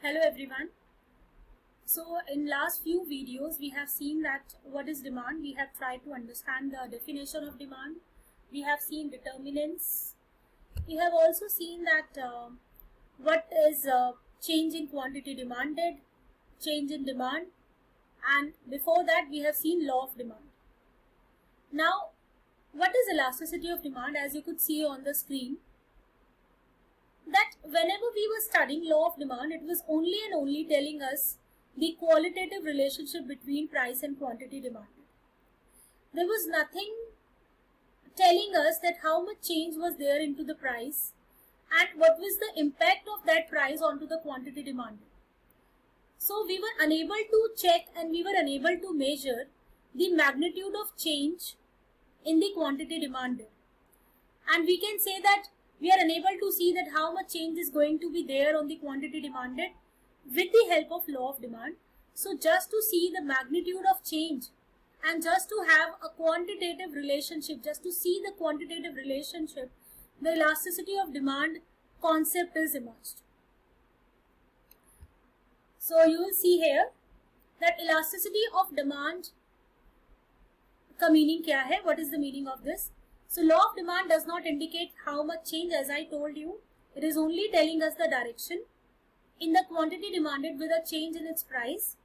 Hello everyone. So in last few videos we have seen that what is demand. We have tried to understand the definition of demand. We have seen determinants. We have also seen that what is change in quantity demanded, change in demand, and before that we have seen law of demand. Now what is elasticity of demand? As you could see on the screen, that whenever we were studying law of demand, it was only and only telling us the qualitative relationship between price and quantity demanded. There was nothing telling us that how much change was there into the price and what was the impact of that price onto the quantity demanded. So we were unable to check and we were unable to measure the magnitude of change in the quantity demanded. And we can say that we are unable to see that how much change is going to be there on the quantity demanded with the help of law of demand. So just to see the magnitude of change and just to have a quantitative relationship, just to see the quantitative relationship, the elasticity of demand concept is emerged. So you will see here that elasticity of demand का meaning क्या है? What is the meaning of this? So law of demand does not indicate how much change, as I told you. It is only telling us the direction in the quantity demanded with a change in its price.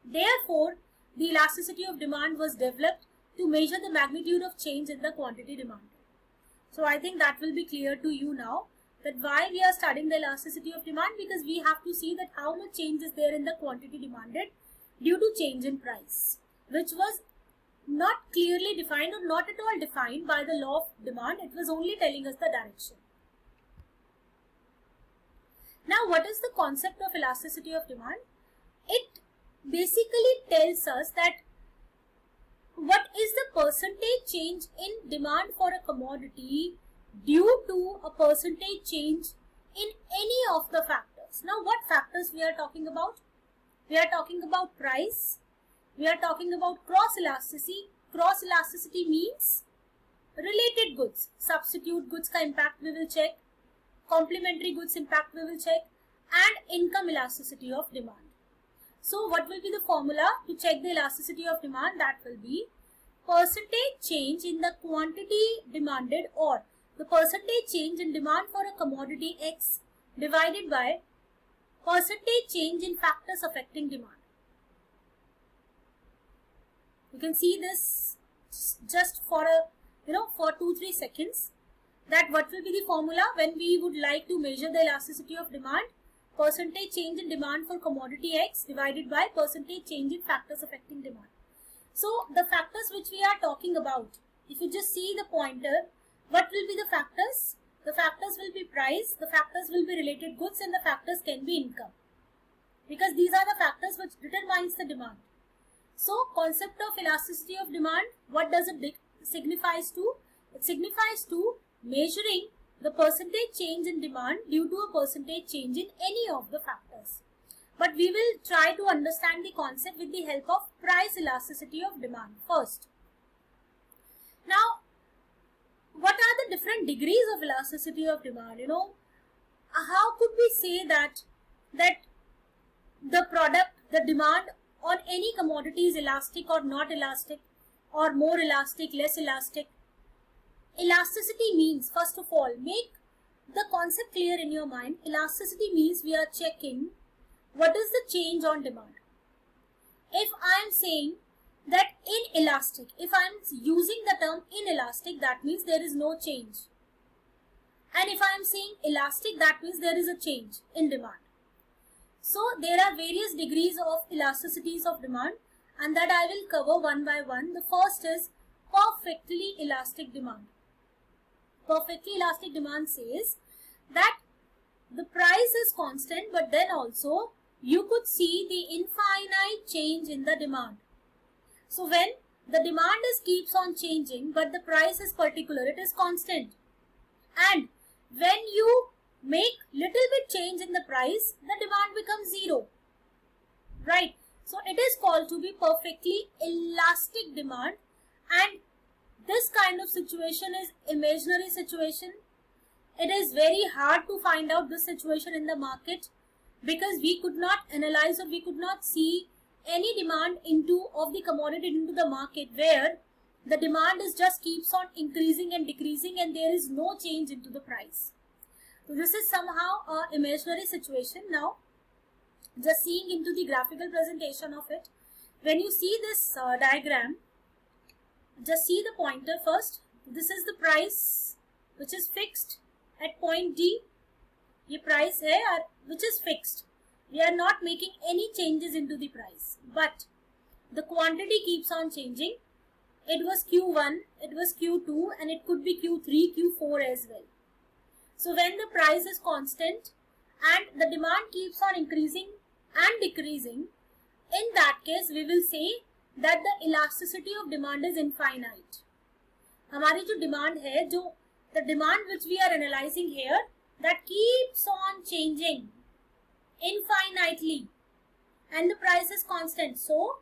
Therefore, the elasticity of demand was developed to measure the magnitude of change in the quantity demanded. So I think that will be clear to you now that why we are studying the elasticity of demand, because we have to see that how much change is there in the quantity demanded due to change in price, which was not clearly defined or not at all defined by the law of demand. It was only telling us the direction. Now, what is the concept of elasticity of demand? It basically tells us that what is the percentage change in demand for a commodity due to a percentage change in any of the factors. Now, what factors we are talking about? We are talking about price. We are talking about cross elasticity. Cross elasticity means related goods. Substitute goods का impact we will check. Complementary goods impact we will check. And income elasticity of demand. So what will be the formula to check the elasticity of demand? That will be percentage change in the quantity demanded, or the percentage change in demand for a commodity X divided by percentage change in factors affecting demand. You can see this just for for 2-3 seconds, that what will be the formula when we would like to measure the elasticity of demand. Percentage change in demand for commodity X divided by percentage change in factors affecting demand. So the factors which we are talking about, if you just see the pointer, what will be the factors? The factors will be price, the factors will be related goods, and the factors can be income, because these are the factors which determines the demand. So concept of elasticity of demand, what does it signifies to? It signifies to measuring the percentage change in demand due to a percentage change in any of the factors. But we will try to understand the concept with the help of price elasticity of demand first. Now, what are the different degrees of elasticity of demand? How could we say that the product, the demand on any commodity is elastic or not elastic, or more elastic, less elastic? Elasticity means, first of all, make the concept clear in your mind. Elasticity means we are checking what is the change on demand. If I am saying that inelastic, if I am using the term inelastic, that means there is no change. And if I am saying elastic, that means there is a change in demand. So there are various degrees of elasticities of demand, and that I will cover one by one. The first is perfectly elastic demand. Perfectly elastic demand says that the price is constant, but then also you could see the infinite change in the demand. So when the demand keeps on changing, but the price is particular, it is constant. And when you make little bit change in the price, the demand becomes zero. Right? So it is called to be perfectly elastic demand, and this kind of situation is imaginary situation. it is very hard to find out this situation in the market, because we could not analyze or we could not see any demand of the commodity into the market where the demand is just keeps on increasing and decreasing and there is no change into the price. So this is somehow a imaginary situation. Now just seeing into the graphical presentation of it, when you see this diagram, just see the pointer first. This is the price which is fixed at point D. ये price है which is fixed. We are not making any changes into the price, but the quantity keeps on changing. It was Q1, it was Q2, and it could be Q3, Q4 as well. So when the price is constant and the demand keeps on increasing and decreasing, in that case we will say that the elasticity of demand is infinite. हमारी जो demand है, the demand which we are analyzing here, that keeps on changing infinitely and the price is constant. So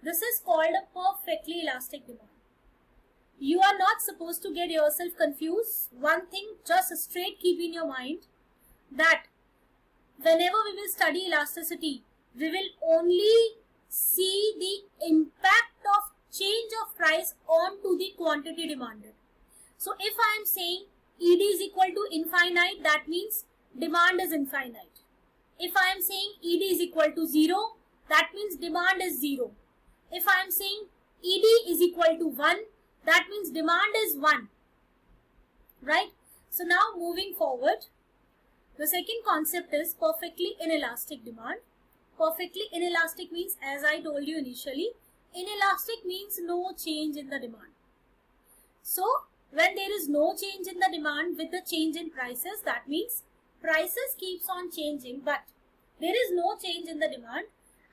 this is called a perfectly elastic demand. You are not supposed to get yourself confused. One thing just straight keep in your mind, that whenever we will study elasticity, we will only see the impact of change of price onto the quantity demanded. So if I am saying ED is equal to infinite, that means demand is infinite. If I am saying ED is equal to 0, that means demand is 0. If I am saying ED is equal to 1, that means demand is 1. Right? So now moving forward, the second concept is perfectly inelastic demand. Perfectly inelastic means, as I told you initially, inelastic means no change in the demand. So when there is no change in the demand with the change in prices, that means prices keeps on changing but there is no change in the demand,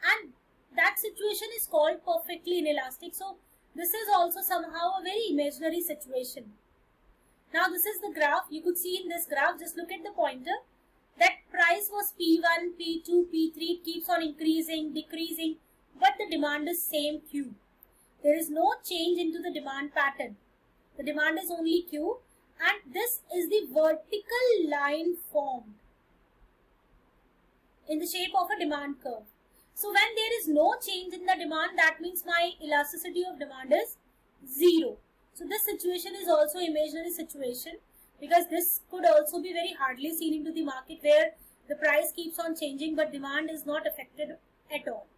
and that situation is called perfectly inelastic. So this is also somehow a very imaginary situation. Now this is the graph. You could see in this graph, just look at the pointer, that price was P1, P2, P3, it keeps on increasing, decreasing, but the demand is same Q. There is no change into the demand pattern. The demand is only Q, and this is the vertical line formed in the shape of a demand curve. So when there is no change in the demand, that means my elasticity of demand is 0. So this situation is also imaginary situation, because this could also be very hardly seen into the market where the price keeps on changing but demand is not affected at all.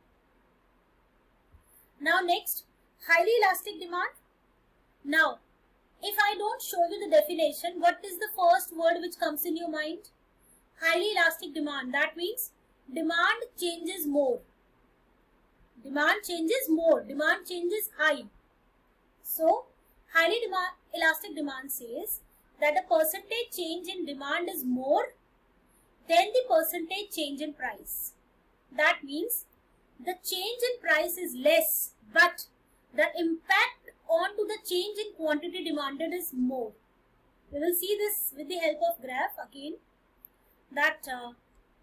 Now next, highly elastic demand. Now if I don't show you the definition, what is the first word which comes in your mind? Highly elastic demand. That means demand changes more. Demand changes more. Demand changes high. So highly elastic demand says that the percentage change in demand is more than the percentage change in price. That means the change in price is less, but the impact onto the change in quantity demanded is more. We will see this with the help of graph again, that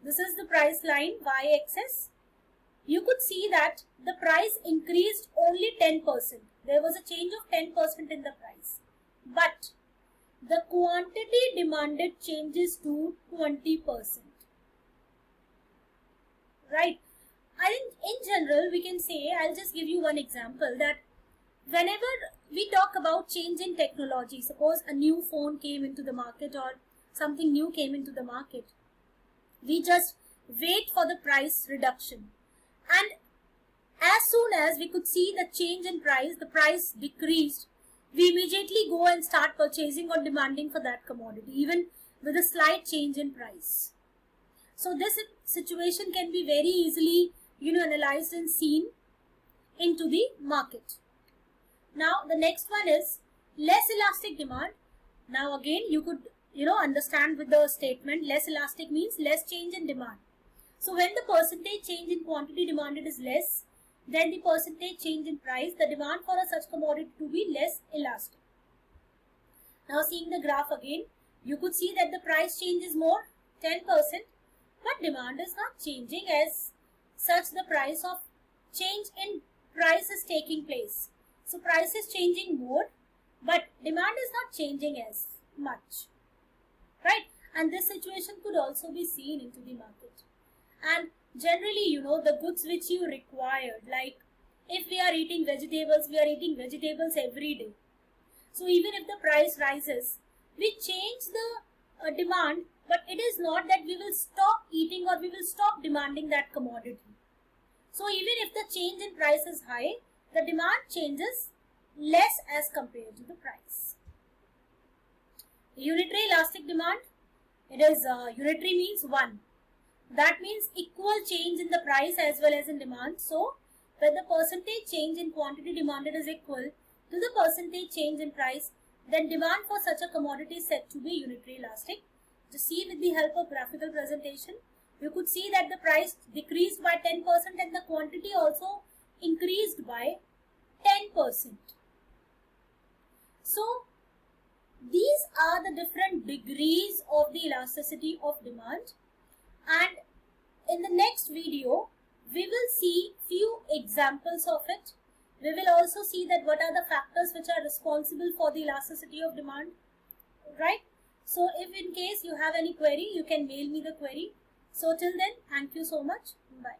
this is the price line, y-axis. You could see that the price increased only 10%. There was a change of 10% in the price, but the quantity demanded changes to 20%. Right? I think in general we can say, I'll just give you one example, that whenever we talk about change in technology, suppose a new phone came into the market or something new came into the market, we just wait for the price reduction, and as soon as we could see the change in price, the price decreased, we immediately go and start purchasing or demanding for that commodity, even with a slight change in price. So this situation can be very easily, analyzed and seen into the market. Now the next one is less elastic demand. Now again you could understand with the statement, less elastic means less change in demand. So when the percentage change in quantity demanded is less than the percentage change in price, the demand for a such commodity to be less elastic. Now seeing the graph again, you could see that the price change is more, 10%, but demand is not changing, as such the price of change in price is taking place. So price is changing more, but demand is not changing as much. right? And this situation could also be seen into the market. And generally, you know, the goods which you required, like if we are eating vegetables, we are eating vegetables every day. So even if the price rises, we change the demand, but it is not that we will stop eating or we will stop demanding that commodity. So even if the change in price is high, the demand changes less as compared to the price. Unitary elastic demand, it is unitary means one. That means equal change in the price as well as in demand. So when the percentage change in quantity demanded is equal to the percentage change in price, then demand for such a commodity is said to be unitary elastic. To see with the help of graphical presentation, you could see that the price decreased by 10% and the quantity also increased by 10%. So these are the different degrees of the elasticity of demand, and in the next video we will see few examples of it. We will also see that what are the factors which are responsible for the elasticity of demand, right? So if in case you have any query, you can mail me the query. So till then, thank you so much. Bye.